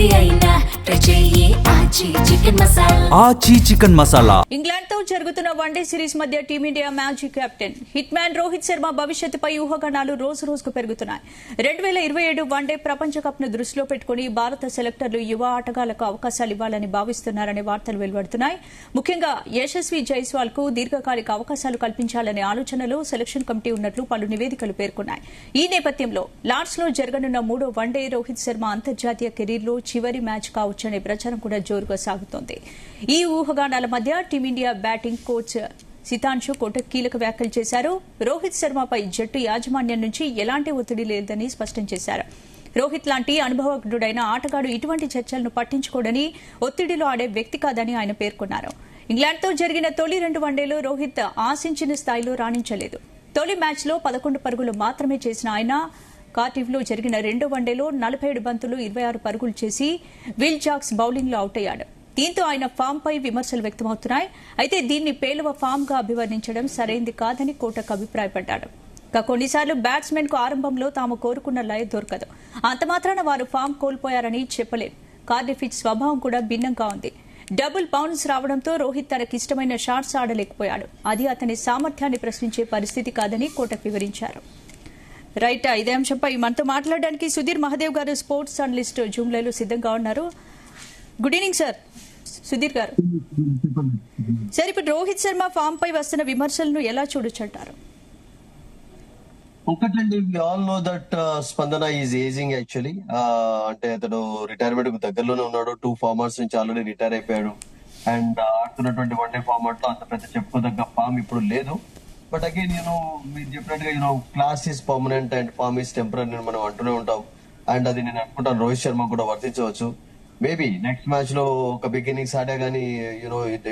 ఏది అయినా ట్రై చెయ్యి ఆచి చికెన్ మసాలా. ఇంగ్లాండ్ తో జరుగుతున్న వన్డే సిరీస్ మధ్య టీమిండియా మ్యాజీ captain hitman Rohit Sharma భవిష్యత్తుపై ఊహాగానాలు రోజు రోజుకు పెరుగుతున్నాయి. 2027 వన్డే ప్రపంచ కప్ ను దృష్టిలో పెట్టుకుని భారత సెలెక్టర్లు యువ ఆటగాళ్లకు అవకాశాలు ఇవ్వాలని భావిస్తున్నారనే వార్తలు వెలువడుతున్నాయి. ముఖ్యంగా యశస్వి జైస్వాల్ కు దీర్ఘకాలిక అవకాశాలు కల్పించాలనే ఆలోచనలో సెలక్షన్ కమిటీ ఉన్నట్లు పలు నివేదికలు పేర్కొన్నాయి. ఈ నేపథ్యంలో లార్డ్స్ లో జరగనున్న 3వ వన్డే రోహిత్ శర్మ అంతర్జాతీయ కెరీర్లో చివరి మ్యాచ్ కావచ్చనే ప్రచారం కూడా జోరుగా సాగుతోంది. ఈ ఊహాగానాల మధ్య team India batting coach Sitanshu Kotak కీలక వ్యాఖ్యలు చేశారు. రోహిత్ శర్మపై జట్టు యాజమాన్యం నుంచి ఎలాంటి ఒత్తిడి లేదని స్పష్టం చేశారు. రోహిత్ లాంటి అనుభవజ్ఞుడైన ఆటగాడు ఇటువంటి చర్చలను పట్టించుకోడని, ఒత్తిడిలో ఆడే వ్యక్తి కాదని ఆయన పేర్కొన్నారు. ఇంగ్లాండ్తో జరిగిన తొలి 2 వన్డేలు రోహిత్ ఆశించిన స్థాయిలో రాణించలేదు. తొలి మ్యాచ్లో 11 పరుగులు మాత్రమే చేసిన ఆయన కార్డిఫ్లో జరిగిన 2వ వన్డేలో 47 బంతులు 26 పరుగులు చేసి విల్ జాక్స్ బౌలింగ్లో అవుట్ అయ్యాడు. దీంతో ఆయన ఫామ్ పై విమర్శలు వ్యక్తమవుతున్నాయి. అయితే దీన్ని పేలవ ఫామ్ గా అభివర్ణించడం సరైంది కాదని కోటక్ అభిప్రాయపడ్డాడు. కొన్నిసార్లు బ్యాట్స్మెన్ కు ఆరంభంలో తాము కోరుకున్న లయ దొరకదు. అంత మాత్రాన వారు ఫామ్ కోల్పోయారని చెప్పలేం. కార్డిఫ్ పిచ్ స్వభావం కూడా భిన్నంగా ఉంది. డబుల్ బౌన్స్ రావడంతో రోహిత్ తనకిష్టమైన షాట్స్ ఆడలేకపోయాడు. అది అతని సామర్థ్యాన్ని ప్రశ్నించే పరిస్థితి కాదని కోటక్ వివరించారు. రైట్, ఇదే అంశంపై మనతో మాట్లాడడానికి సుధీర్ మహదేవ్ గారు, స్పోర్ట్స్ జర్నలిస్ట్, జూమ్ లైవ్ లో సిద్ధంగా ఉన్నారు. Good evening sir. సుధీర్ గారు, సార్ ఇప్పుడు రోహిత్ శర్మ ఫామ్ పై వస్తున్న విమర్శలను ఎలా చూడొచ్చంటారు? ఒకటండి, వి ఆల్ నో దట్ స్పందన ఈజ్ ఏజింగ్ యాక్చువల్లీ. అంటే అతను రిటైర్మెంట్ కు దగ్గరలోనే ఉన్నాడు. 2 ఫార్మాట్స్ నుంచి ఆల్రెడీ రిటైర్ అయిపోయాడు. అండ్ ఆడుతున్నటువంటి వన్డే ఫార్మాట్ లో అంత పెద్ద చెప్పుకోదగ్గ ఫామ్ ఇప్పుడు లేదు. బట్ అగైన్ మీరు చెప్పినట్టుగా class is permanent and form is temporary అని మనం అంటూనే ఉంటాం. అండ్ అది నేను అనుకుంటాను రోహిత్ శర్మ కూడా వర్తించవచ్చు. మేబీ నెక్స్ట్ మ్యాచ్ లో ఒక బిగ్ ఇన్నింగ్స్ ఆడా గానీ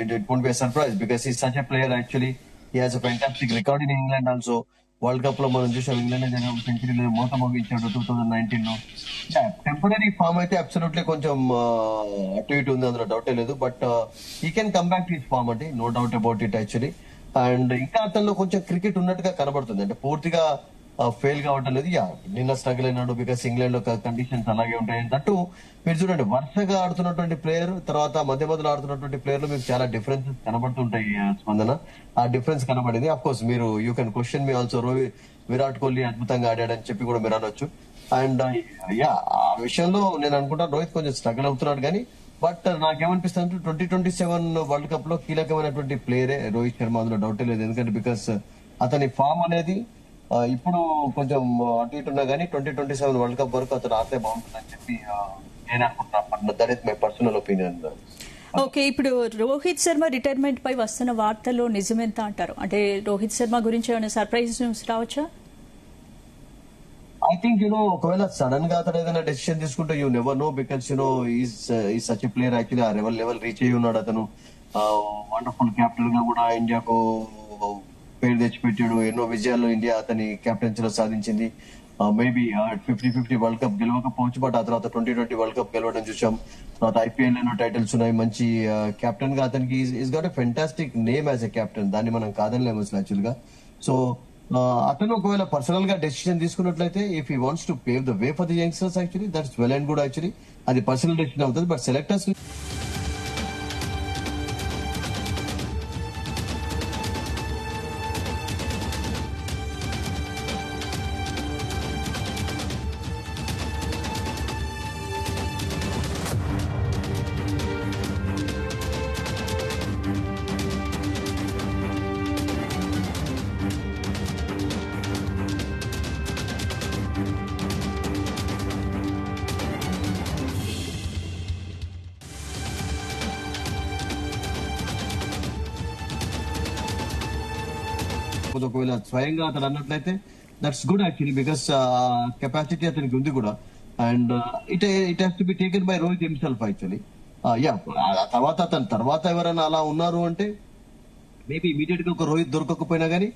it won't be surprise because ఈ such a player. Actually he has a fantastic record in England also. World cup లో మనం చూసాం, ఇంగ్లాండ్ సెంచరీ మోత మోగించాడు 2019 లో. టెంపరీ ఫామ్ అయితే అబ్సల్యూట్లీ కొంచెం అటు ఇటు ఉంది, అందులో డౌటే లేదు. But he can come back to his form అండి, no doubt about it actually. And ఇంకా అతనిలో కొంచెం క్రికెట్ ఉన్నట్టుగా కనబడుతుంది, అంటే పూర్తిగా ఫెయిల్ కావటం లేదు. నిన్న స్ట్రగుల్ అయినాడు బికాస్ ఇంగ్లాండ్ లో కండిషన్స్ అలాగే ఉంటాయి. దట్టు మీరు చూడండి, వరుసగా ఆడుతున్నటువంటి ప్లేయర్ తర్వాత మధ్య మధ్యలో ఆడుతున్నటువంటి ప్లేయర్లు మీకు చాలా డిఫరెన్సెస్ కనబడుతుంటాయి. స్పందన ఆ డిఫరెన్స్ కనబడింది. అఫ్ కోర్స్ మీరు you can question me also, Virat Kohli అద్భుతంగా ఆడాడని చెప్పి కూడా మీరు అనొచ్చు. అండ్ ఆ విషయంలో నేను అనుకుంటాను రోహిత్ కొంచెం స్ట్రగుల్ అవుతున్నాడు. కానీ బట్ నాకేమనిపిస్తుంది, 2027 వరల్డ్ కప్ లో కీలకమైనటువంటి ప్లేయరే రోహిత్ శర్మ, అందులో డౌటే లేదు. ఎందుకంటే బికాస్ అతని ఫామ్ అనేది ఇప్పుడు కొంచెం అటు ఇటు ఉన్నా కానీ 2027 వరల్డ్ కప్ వరకు అతను ఆడితే బాగుంటుందని చెప్పి నేను అనుకుంటున్నాను. That is my personal opinion. Okay, ఇప్పుడు రోహిత్ శర్మ రిటైర్మెంట్ పై వస్తున్న వార్తల్లో నిజమెంత అంటారు? అంటే రోహిత్ శర్మ గురించి ఏమైనా సర్ప్రైజ్ న్యూస్ రావచ్చా? ఐ థింక్ ఒకవేళ సడన్ గా అతను ఏదైనా డెసిషన్ తీసుకుంటే you never know because is such a player. Actually ఆ లెవెల్ రీచ్ అయ్యి ఉన్నాడు అతను. వండర్ఫుల్ క్యాప్టెన్ గా కూడా ఇండియాకు పేరు తెచ్చిపెట్టాడు. ఎన్నో విజయాల్లో ఇండియా అతని కెప్టెన్సీలో సాధించింది. మేబీ 50-50 వరల్డ్ కప్ గెలవకపోవచ్చు, బట్ ఆ తర్వాత 2020 వరల్డ్ కప్ గెలవడం చూసాం. తర్వాత ఐపీఎల్ ఎన్నో టైటిల్స్ ఉన్నాయి. మంచి కెప్టెన్ గా అతనికి is got a fantastic name as a captain, దాన్ని మనం కాదనిలేము అసలు యాక్చువల్ గా. సో అతను ఒకవేళ పర్సనల్ గా డెసిషన్ తీసుకున్నట్లయితే if he wants to pave the way for the youngsters actually that's well and good. Actually అది పర్సనల్ డెసిషన్ అవుతుంది. బట్ సెలెక్టర్స్ ఒకవేళ స్వయంగా అతను అన్నట్లయితే that's good actually because capacity అతనికి ఉంది కూడా. And it has to be taken by Rohit himself actually. తర్వాత ఎవరైనా అలా ఉన్నారు అంటే మేబీ ఇమీడియట్ గా ఒక రోహిత్ దొరకకపోయినా గానీ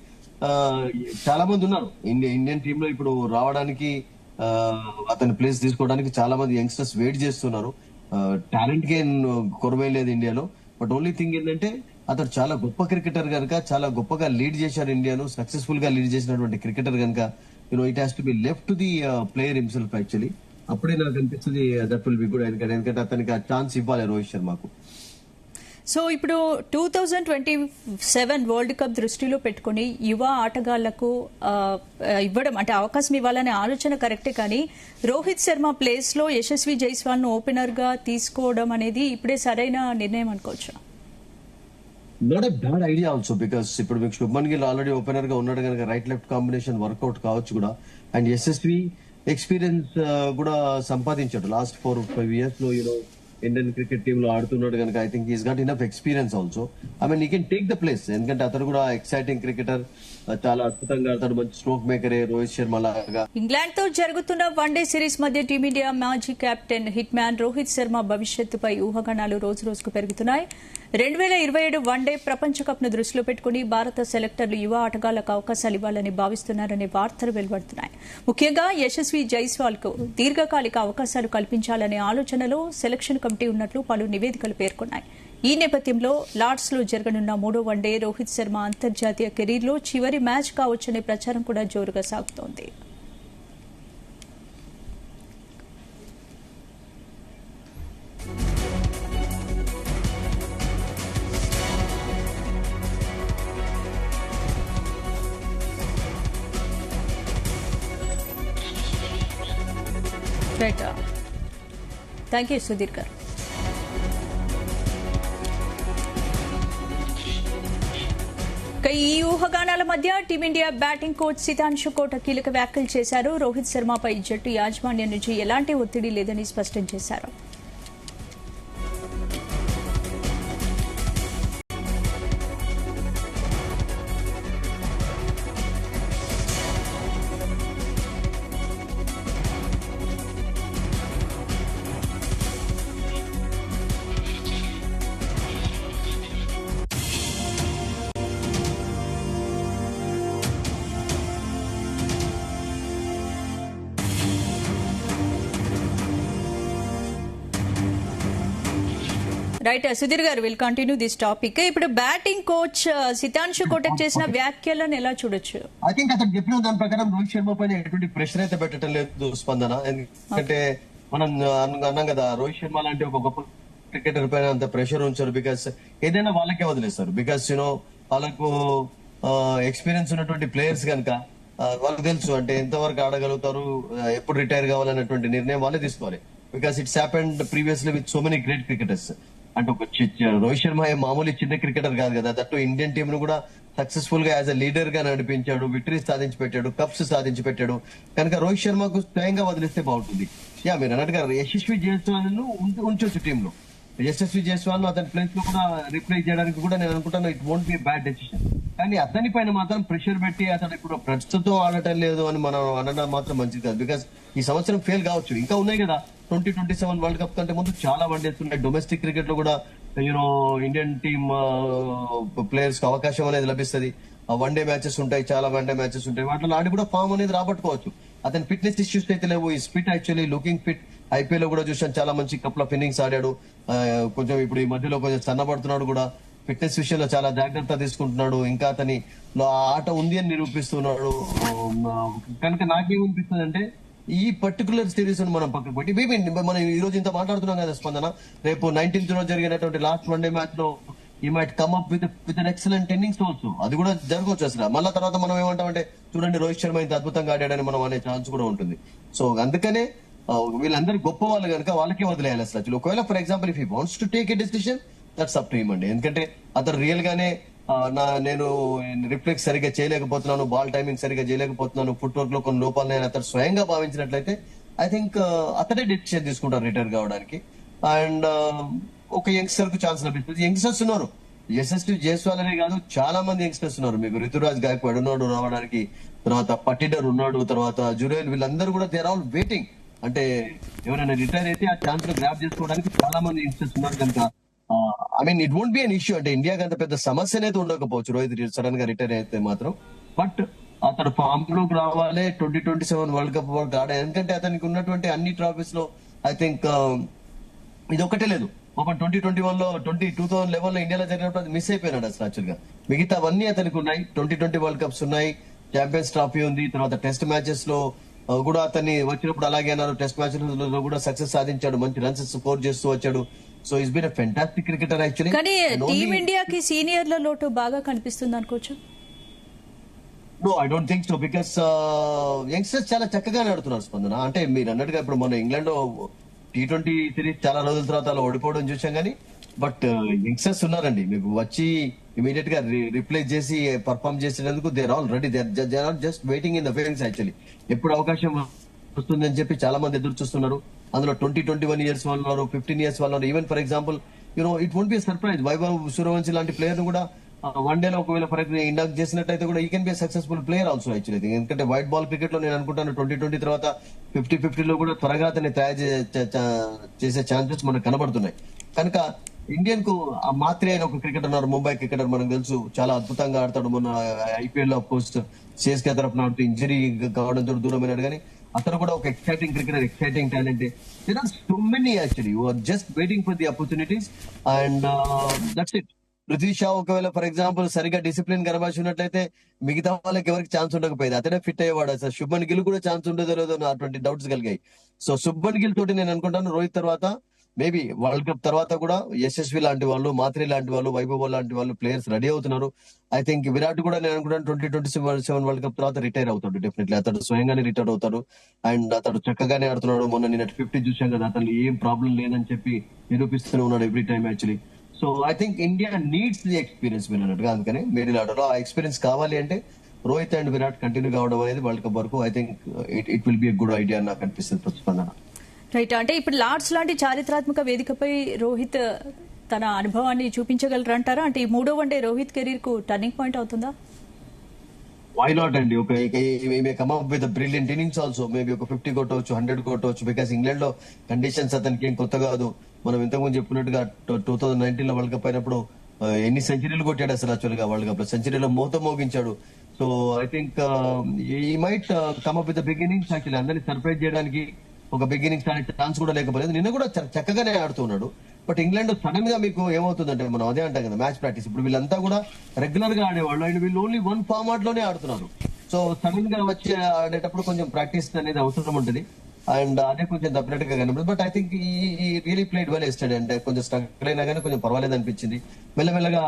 చాలా మంది ఉన్నారు ఇండియన్ టీమ్ లో ఇప్పుడు రావడానికి, అతని ప్లేస్ తీసుకోవడానికి చాలా మంది యంగ్స్టర్స్ వెయిట్ చేస్తున్నారు. టాలెంట్ కి కొరవే లేదు ఇండియాలో. బట్ ఓన్లీ థింగ్ ఏంటంటే అతను చాలా గొప్ప క్రికెటర్ కనుక, చాలా గొప్పగా లీడ్ చేశారు ఇండియాను, సక్సెస్ఫుల్ గా లీడ్ చేసినటువంటి క్రికెటర్ కనుక it has to be left to the player himself actually. అప్పుడే నాకు అనిపిస్తుంది దట్ విల్ బి గుడ్. ఎందుకంటే అతనికి ఆ ఛాన్స్ ఇవ్వాలి రోహిత్ శర్మకు. సో ఇప్పుడు 2027 వరల్డ్ కప్ దృష్టిలో పెట్టుకుని యువ ఆటగాళ్లకు ఇవ్వడం అంటే అవకాశం ఇవ్వాలనే ఆలోచన కరెక్టే, కానీ రోహిత్ శర్మ ప్లేస్ లో యశస్వి జైస్వాల్ ను ఓపెనర్ గా తీసుకోవడం అనేది ఇప్పుడే సరైన నిర్ణయం అనుకోవచ్చు. Not a bad idea also, because ఇప్పుడు మీకు శుభ్మన్ గిల్ ఆల్రెడీ ఓపెనర్ గా ఉన్నాడు కనుక రైట్ లెఫ్ట్ కాంబినేషన్ వర్కౌట్ కావచ్చు కూడా. అండ్ యశస్వి ఎక్స్పీరియన్స్ కూడా సంపాదించాడు లాస్ట్ 4-5 years లో ఇండియన్ క్రికెట్ టీమ్ లో ఆడుతున్నాడు కనుక I think is got enough experience also. I mean ఈ కెన్ టేక్ ద ప్లేస్, ఎందుకంటే అతను కూడా ఎక్సైటింగ్ క్రికెటర్, చాలా అద్భుతంగా ఆడతాడు, మంచి స్ట్రోక్ మేకరే రోహిత్ శర్మ లాగా. ఇంగ్లాండ్ తో జరుగుతున్న వన్డే సిరీస్ మధ్య టీమిండియా మాజీ captain hitman Rohit Sharma భవిష్యత్తుపై ఊహాగానాలు రోజు రోజుకు పెరుగుతున్నాయి. 2027 వన్డే ప్రపంచ కప్ ను దృష్టిలో పెట్టుకుని భారత సెలెక్టర్లు యువ ఆటగాళ్లకు అవకాశాలు ఇవ్వాలని భావిస్తున్నారనే వార్తలు వెలువడుతున్నాయి. ముఖ్యంగా యశస్వి జైస్వాల్ కు దీర్ఘకాలిక అవకాశాలు కల్పించాలనే ఆలోచనలో సెలక్షన్ కమిటీ ఉన్నట్లు పలు నివేదికలు పేర్కొన్నాయి. ఈ నేపథ్యంలో లార్డ్స్ లో జరగనున్న 3వ వన్డే రోహిత్ శర్మ అంతర్జాతీయ కెరీర్లో చివరి మ్యాచ్ కావచ్చనే ప్రచారం కూడా జోరుగా సాగుతోంది. రైట్, థ్యాంక్ యూ సుధీర్ గారు. ఈ ఊహాగానాల మధ్య టీమిండియా బ్యాటింగ్ కోచ్ సితాంశు కోట కీలక వ్యాఖ్యలు చేశారు. రోహిత్ శర్మపై జట్టు యాజమాన్యం నుంచి ఎలాంటి ఒత్తిడి లేదని స్పష్టం చేశారు. రైట్ సుధీర్ గారు, విల్ కంటిన్యూ దిస్ టాపిక్. ఇప్పుడు బ్యాటింగ్ కోచ్ సితాంశు కోటక్ చేసిన వ్యాఖ్యలను ఎలా చూడొచ్చు? ఐ థింక్ అతను చెప్పిన దాని ప్రకారం రోహిత్ శర్మ పైన ఎటువంటి ప్రెషర్ అయితే పెట్టడం లేదు స్పందన. ఎందుకంటే మనం అన్నాం కదా, రోహిత్ శర్మ లాంటి ఒక గొప్ప క్రికెటర్ పైన అంత ప్రెషర్ ఉంచారు. బికాస్ ఏదైనా వాళ్ళకే వదిలేస్తారు. బికాస్ వాళ్ళకు ఎక్స్పీరియన్స్ ఉన్నటువంటి ప్లేయర్స్ కనుక వాళ్ళకి తెలుసు అంటే ఎంతవరకు ఆడగలుగుతారు, ఎప్పుడు రిటైర్ కావాలన్నటువంటి నిర్ణయం వాళ్ళే తీసుకోవాలి. Because it's happened previously with so many great cricketers. అంటే ఒక రోహిత్ శర్మ మామూలు చిన్న క్రికెటర్ కాదు కదా, దట్టు ఇండియన్ టీమ్ ను కూడా సక్సెస్ఫుల్ గా యాజ్ అ లీడర్ గా నడిపించాడు, విక్టరీస్ సాధించి పెట్టాడు, కప్స్ సాధించి పెట్టాడు. కనుక రోహిత్ శర్మకు స్వయంగా వదిలిస్తే బాగుంటుంది. మీరు అన్నట్టుగా యశస్వి జైస్వాల్ ను ఉంచొచ్చు టీమ్ లో. యశస్వి జైస్వాల్ ను అతని ప్లేస్ లో కూడా రిప్లేస్ చేయడానికి కూడా నేను అనుకుంటాను it won't be bad decision. కానీ అతని పైన మాత్రం ప్రెషర్ పెట్టి అతను ఇప్పుడు ప్రస్తుతం ఆడటం లేదు అని మనం అనడం మాత్రం మంచిది కాదు. బికాస్ ఈ సంవత్సరం ఫెయిల్ కావచ్చు, ఇంకా ఉన్నాయి కదా 2027 వరల్డ్ కప్ కంటే ముందు చాలా వన్డేస్ ఉన్నాయి. డొమెస్టిక్ క్రికెట్ లో కూడా ఇండియన్ టీమ్ ప్లేయర్స్ కి అవకాశం అనేది లభిస్తుంది. వన్డే మ్యాచెస్ ఉంటాయి, చాలా వన్డే మ్యాచెస్ ఉంటాయి, వాటిలో ఆడి కూడా ఫామ్ అనేది రాబట్టుకోవచ్చు. అతని ఫిట్నెస్ ఇష్యూస్ అయితే లేవు. ఈ fit actually looking fit. IPL లో కూడా చూసాను, చాలా మంచి కపుల్ ఆఫ్ ఇన్నింగ్స్ ఆడాడు. కొంచెం ఇప్పుడు ఈ మధ్యలో కొంచెం సన్నబడుతున్నాడు కూడా. ఫిట్నెస్ విషయంలో చాలా జాగ్రత్త తీసుకుంటున్నాడు. ఇంకా అతని ఆట ఉంది అని నిరూపిస్తున్నాడు. కనుక నాకేమనిపిస్తుంది అంటే ఈ పర్టికులర్ సిరీస్ మనం పక్కకు పెట్టి మనం ఈ రోజు ఇంత మాట్లాడుతున్నాం కదా స్పందన, రేపు 19th రోజు జరిగినటువంటి లాస్ట్ వన్డే మ్యాచ్ లో he might come up with an excellent innings also. అది కూడా జరగవచ్చు అసలు. మళ్ళా తర్వాత మనం ఏమంటామంటే చూడండి రోహిత్ శర్మ ఇంత అద్భుతంగా ఆడాడని మనం అనే ఛాన్స్ కూడా ఉంటుంది. సో అందుకనే వీళ్ళందరూ గొప్ప వాళ్ళు కనుక వాళ్ళకే వదిలేయాలి అసలు. ఒకవేళ for example if he wants to take a decision that's up to him అండి. ఎందుకంటే అతను రియల్ గానే నేను రిఫ్లెక్స్ సరిగ్గా చేయలేకపోతున్నాను, బాల్ టైమింగ్ సరిగ్గా చేయలేకపోతున్నాను, ఫుట్ వర్క్ లో కొన్ని లోపాలు నేను అతను స్వయంగా భావించినట్లయితే ఐ థింక్ అతనే డెసిషన్ తీసుకుంటారు రిటైర్ కావడానికి. అండ్ ఒక యంగ్స్టర్ కు ఛాన్స్ లభిస్తుంది. యంగ్స్టర్స్ ఉన్నారు, యశస్వి జైస్వాల్ అనే కాదు, చాలా మంది యంగ్స్టర్స్ ఉన్నారు. మీకు రితురాజ్ గాయక్వాడ్ ఉన్నాడు రావడానికి, తర్వాత పట్టిడర్ ఉన్నాడు, తర్వాత జురేల్, వీళ్ళందరూ కూడా దే ఆర్ ఆల్ వెయిటింగ్. అంటే ఎవరైనా రిటైర్ అయితే ఆ ఛాన్స్ లో గ్రాప్ చేసుకోవడానికి చాలా మంది యంగ్స్టర్స్ ఉన్నారు కనుక I mean it won't be an issue. అంటే ఇండియాకి అంత పెద్ద సమస్య అనేది ఉండకపోవచ్చు రోహిత్ సడన్ గా రిటైర్ అయితే మాత్రం. బట్ అతను ఫామ్ లోకి రావాలి, 2027 వరల్డ్ కప్ వరకు ఆడాలి. ఎందుకంటే అతనికి ఉన్నటువంటి అన్ని ట్రాఫీస్ లో ఐ థింక్ ఇది ఒకటే లేదు. ఒక 2021 లో 2011 లో ఇండియాలో జరిగినప్పుడు అది మిస్ అయిపోయినాడు అసలు యాక్చువల్ గా. మిగతా అవన్నీ అతనికి ఉన్నాయి. 2020 వరల్డ్ కప్స్ ఉన్నాయి, ఛాంపియన్స్ ట్రాఫీ ఉంది, తర్వాత టెస్ట్ మ్యాచెస్ లో కూడా అతన్ని వచ్చినప్పుడు అలాగే అన్నారు. టెస్ట్ మ్యాచ్లలో కూడా సక్సెస్ సాధించాడు, మంచి రన్స్ స్కోర్ చేస్తూ వచ్చాడు. So is been a fantastic cricketer actually. కానీ టీమిండియాకి సీనియర్ల లోటు బాగా కనిపిస్తుంది అనుకోవచ్చు. No, I don't think so. Because youngsters చాలా చక్కగానే ఆడుతున్నారు స్పందన. అంటే మీరు అన్నట్టుగా ఇప్పుడు మన ఇంగ్లాండ్ లో T20 సిరీస్ చాలా రోజుల తర్వాత అలా ఓడిపోవడం చూసాం కానీ, బట్ యంగ్స్టర్స్ ఉన్నారండి మీకు వచ్చి ఇమీడియట్ గా రిప్లేస్ చేసి పర్ఫామ్ చేసేందుకు they are already. They are just waiting in the wings actually. ఎప్పుడు అవకాశం వస్తుందని చెప్పి చాలా మంది ఎదురు చూస్తున్నారు. అందులో 21 ఇయర్స్ వాళ్ళు ఉన్నారు, 15 ఇయర్స్ వాళ్ళు ఉన్నారు. Even for example it won't be surprise Vaibhav Suryavanshi లాంటి ప్లేయర్ ను కూడా వన్ డే లో ఒకవేళ ఫర్ ఎగ్జాంపుల్ ఇండాక్ చేసినట్టయితే కూడా ఈ can be successful player also actually. ఎందుకంటే వైట్ బాల్ క్రికెట్ లో నేను అనుకుంటాను 2020 తర్వాత 50-50 లో కూడా త్వరగా అతన్ని తయారు చేసే ఛాన్సెస్ మనకు కనబడుతున్నాయి. కనుక ఇండియన్ కు ఆ మాత్రే అయిన ఒక క్రికెటర్ ఉన్నారు, ముంబై క్రికెటర్ మనకు తెలుసు, చాలా అద్భుతంగా ఆడతాడు. మొన్న IPL లో కోర్స్ సిఎస్కే తరఫున ఆడుతూ ఇంజరీ కావడంతో దూరమైనాడు కానీ అతను కూడా ఒక exciting cricketer, exciting talent. There are so many actually you are just waiting for the opportunities and that's it. Prithvi Shaw ఒకవేళ ఫర్ ఎగ్జాంపుల్ సరిగా డిసిప్లిన్ కనబరిచి ఉన్నట్లయితే మిగతా వాళ్ళకి ఎవరికి ఛాన్స్ ఉండకపోయేది, అతనే ఫిట్ అయ్యేవాడు. అసలు శుభ్మన్ గిల్ కూడా ఛాన్స్ ఉండదో లేదో అటువంటి డౌట్స్ కలిగాయి. సో శుభ్మన్ గిల్ తోటి నేను అనుకుంటాను రోహిత్ తర్వాత మేబీ వరల్డ్ కప్ తర్వాత కూడా యశస్వి లాంటి వాళ్ళు, మాత్రి లాంటి వాళ్ళు, వైభవ్ లాంటి వాళ్ళు ప్లేయర్స్ రెడీ అవుతున్నారు. ఐ థింక్ విరాట్ కూడా నేను అనుకుంటాను 2027 వరల్డ్ కప్ తర్వాత రిటైర్ అవుతాడు డెఫినెట్లీ. అతడు స్వయంగానే రిటైర్ అవుతాడు అండ్ అతడు చక్కగానే ఆడుతున్నాడు. మొన్న నిన్న 50 చూసాం కదా, అతను ఏం ప్రాబ్లం లేదని చెప్పి నిరూపిస్తూనే ఉన్నాడు every time actually. So I think India needs the experience అన్నట్టుగా. అందుకని మిడిల్ ఆర్డర్ లో ఆ ఎక్స్పీరియన్స్ కావాలి అంటే రోహిత్ అండ్ విరాట్ కంటిన్యూ కావడం అనేది వరల్డ్ కప్ వరకు I think it will B a good idea నాకు అనిపిస్తుంది ప్రతిస్పందన. రైట్. అంటే ఇప్పుడు లార్డ్స్ లాంటి చారిత్రాత్మక వేదికపై రోహిత్ తన అనుభవాన్ని చూపించగలరంటారా? అంటే ఈ 3వ వన్డే రోహిత్ కెరీర్ కు టర్నింగ్ పాయింట్ అవుతుందా? వై నాట్ అండి. Come up with brilliant innings also. Maybe ఒక 50 కొట్టవచ్చు, 100 కొట్టవచ్చు. బికాస్ ఇంగ్లాండ్ లో కండిషన్స్ అతనికి ఏం కొత్త కాదు. మనం ఇంతకుముందు చెప్పినట్టుగా 2019 లో వరల్డ్ కప్ అయినప్పుడు ఎన్ని సెంచరీలు కొట్టాడు అసలు యాక్చువల్ గా వరల్డ్ కప్ లో. సెంచరీలో మోత మోగించాడు. So I think he might come up with beginnings actually. అందరినీ సర్ప్రైజ్ చేయడానికి ఒక బిగినింగ్స్ ఆడే ఛాన్స్ కూడా లేకపోలేదు. నిన్న కూడా చక్కగానే ఆడుతున్నాడు. బట్ ఇంగ్లాండ్ సడన్ గా మీకు ఏమవుతుందంటే మనం అదే అంటాం కదా మ్యాచ్ ప్రాక్టీస్. ఇప్పుడు వీళ్ళంతా కూడా రెగ్యులర్ గా ఆడేవాళ్ళు అండ్ వీళ్ళు ఓన్లీ వన్ ఫార్మాట్ లోనే ఆడుతున్నారు. సో సడన్ గా వచ్చి ఆడేటప్పుడు కొంచెం ప్రాక్టీస్ అనేది అవసరం ఉంటుంది అండ్ అదే కొంచెం తప్పినట్టుగా కనిపిస్తుంది. బట్ ఐ థింక్ ఈ రియలీ ప్లేడ్ వెల్ ఎస్టర్డే. అంటే కొంచెం స్ట్రగుల్ అయినా కానీ కొంచెం పర్వాలేదు అనిపించింది. మెల్లమెల్లగా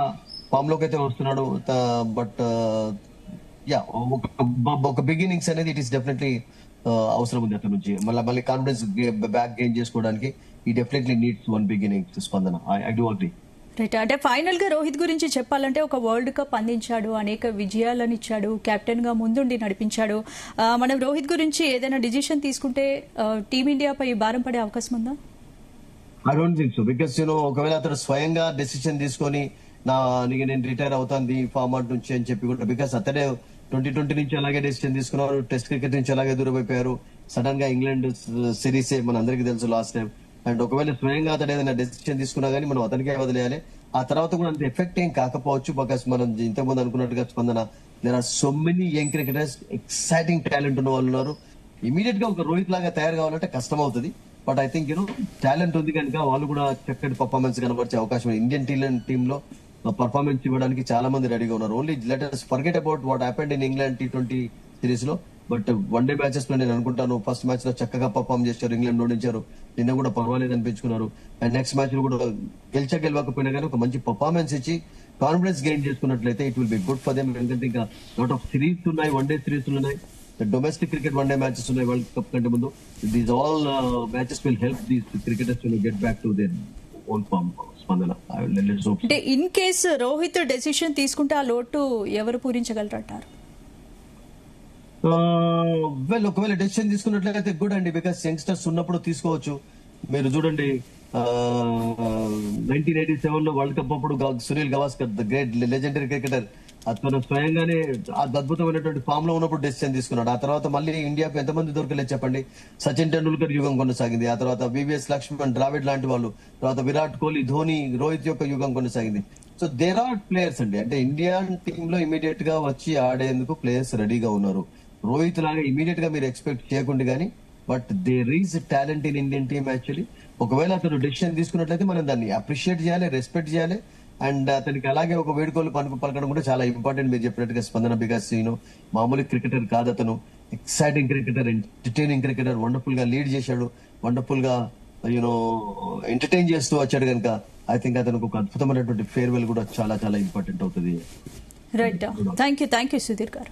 ఫామ్ లోకి అయితే వస్తున్నాడు. బట్ యా ఒక బిగినింగ్స్ అనేది ఇట్ ఈస్ డెఫినెట్లీ అవసరం ఉంది అతని నుంచి. మళ్ళీ కాన్ఫిడెన్స్ బ్యాక్ గెయిన్ చేసుకోవడానికి ఈ డెఫినెట్లీ నీడ్స్ వన్ బిగినింగ్ స్పందన. I do agree. రైట్. అంటే ఫైనల్ గా రోహిత్ గురించి చెప్పాలంటే ఒక వరల్డ్ కప్ అందించాడు, అనేక విజయాలను ఇచ్చాడు, కెప్టెన్ గా ముందుండి నడిపించాడు. మనం రోహిత్ గురించి ఏదైనా డిసిషన్ తీసుకుంటే టీమిండియాపై భారం పడే అవకాశం ఉందా? I don't think so. Because ఒకవేళ అతను స్వయంగా డెసిషన్ తీసుకొని నేను రిటైర్ అవుతాను ఈ ఫార్మాట్ నుంచి అని చెప్పి కూడా, బికాస్ అతడే 2020 నుంచి అలాగే డెసిషన్ తీసుకున్నారు. టెస్ట్ క్రికెట్ నుంచి అలాగే దూరం అయిపోయారు. సడన్ గా ఇంగ్లాండ్ సిరీస్ మన అందరికీ తెలుసు లాస్ట్ టైం. అండ్ ఒకవేళ స్వయంగా అతను ఏదైనా డెసిషన్ తీసుకున్నా గానీ మనం అతనికే వదిలేయాలి. ఆ తర్వాత కూడా అంత ఎఫెక్ట్ ఏం కాకపోవచ్చు. బికాస్ మనం ఇంతకుముందు అనుకున్నట్టుగా స్పందన there are so many young cricketers, exciting talent ఉన్న వాళ్ళు ఉన్నారు. ఇమీడియట్ గా ఒక రోహిత్ లాగా తయారు కావాలంటే కష్టం అవుతుంది. బట్ ఐ థింక్ టాలెంట్ ఉంది కనుక వాళ్ళు కూడా చక్కటి పర్ఫార్మెన్స్ కనబరిచే అవకాశం ఇండియన్ టీమ్ లో పర్ఫార్మెన్స్ ఇవ్వడానికి చాలా మంది రెడీగా ఉన్నారు. Only let us forget about what happened in England T20 series లో. బట్ వన్ డే మ్యాచెస్ లో నేను అనుకుంటాను ఫస్ట్ మ్యాచ్ లో చక్కగా పర్ఫార్మ్ చేశారు, ఇంగ్లాండ్ ఓడించారు. నిన్న కూడా పర్వాలేదు అనిపించుకున్నారు. అండ్ నెక్స్ట్ మ్యాచ్ లో కూడా గెలవకపోయినా కానీ ఒక మంచి పర్ఫార్మెన్స్ ఇచ్చి కాన్ఫిడెన్స్ గెయిన్ చేసుకున్నట్లయితే it will be good for them. ఎందుకంటే ఇంకా లాట్ ఆఫ్ సిరీస్ ఉన్నాయి, వన్ డే సిరీస్ ఉన్నాయి, domestic cricket one day matches ఉన్నాయి వరల్డ్ కప్ కంటే ముందు. These all matches will help these cricketers to get back to their own form. అంటే in case Rohit decision తీసుకుంటే ఆ లోటు ఎవరు పూరించగలరంటారు? ఒకవేళ డెసిషన్ తీసుకున్నట్లయితే గుడ్ అండి. బికాస్ యంగ్స్టర్స్ ఉన్నప్పుడు తీసుకోవచ్చు. మీరు చూడండి 1987 లో వరల్డ్ కప్ అప్పుడు Sunil Gavaskar the great legendary cricketer అతను స్వయంగానే అద్భుతమైనటువంటి ఫామ్ లో ఉన్నప్పుడు డెసిషన్ తీసుకున్నాడు. ఆ తర్వాత మళ్ళీ ఇండియాకు ఎంతమంది దొరకలేదు చెప్పండి. సచిన్ టెండూల్కర్ యుగం కొనసాగింది. ఆ తర్వాత వివిఎస్ లక్ష్మణ్, ద్రావిడ్ లాంటి వాళ్ళు, తర్వాత విరాట్ కోహ్లీ, ధోని, రోహిత్ యొక్క యుగం కొనసాగింది. సో దేర్ ఆర్ ప్లేయర్స్ అండి. అంటే ఇండియన్ టీమ్ లో ఇమీడియట్ గా వచ్చి ఆడేందుకు ప్లేయర్స్ రెడీగా ఉన్నారు. రోహిత్ లాగా ఇమీడియట్ గా మీరు ఎక్స్పెక్ట్ చేయకుండా కానీ, but there is talent in Indian team actually. ఒకవేళ అతను డెసిషన్ తీసుకున్నట్లయితే మనం దాన్ని అప్రిషియేట్ చేయాలి, రెస్పెక్ట్ చేయాలి. అండ్ అతనికి అలాగే ఒక వేడుకోలు పలకడం కూడా చాలా ఇంపార్టెంట్. మీరు చెప్పినట్టుగా స్పందన. బికాస్ మామూలు క్రికెటర్ కాదు అతను. Exciting cricketer, entertaining cricketer, wonderful గా లీడ్ చేశాడు, వండర్ఫుల్ గా ఎంటర్టైన్ చేస్తూ వచ్చాడు కనుక ఐ థింక్ అతనికి ఒక అద్భుతమైనటువంటి ఫేర్వెల్ కూడా చాలా చాలా ఇంపార్టెంట్ అవుతుంది. రైట్, థ్యాంక్ యూ సుధీర్ గారు.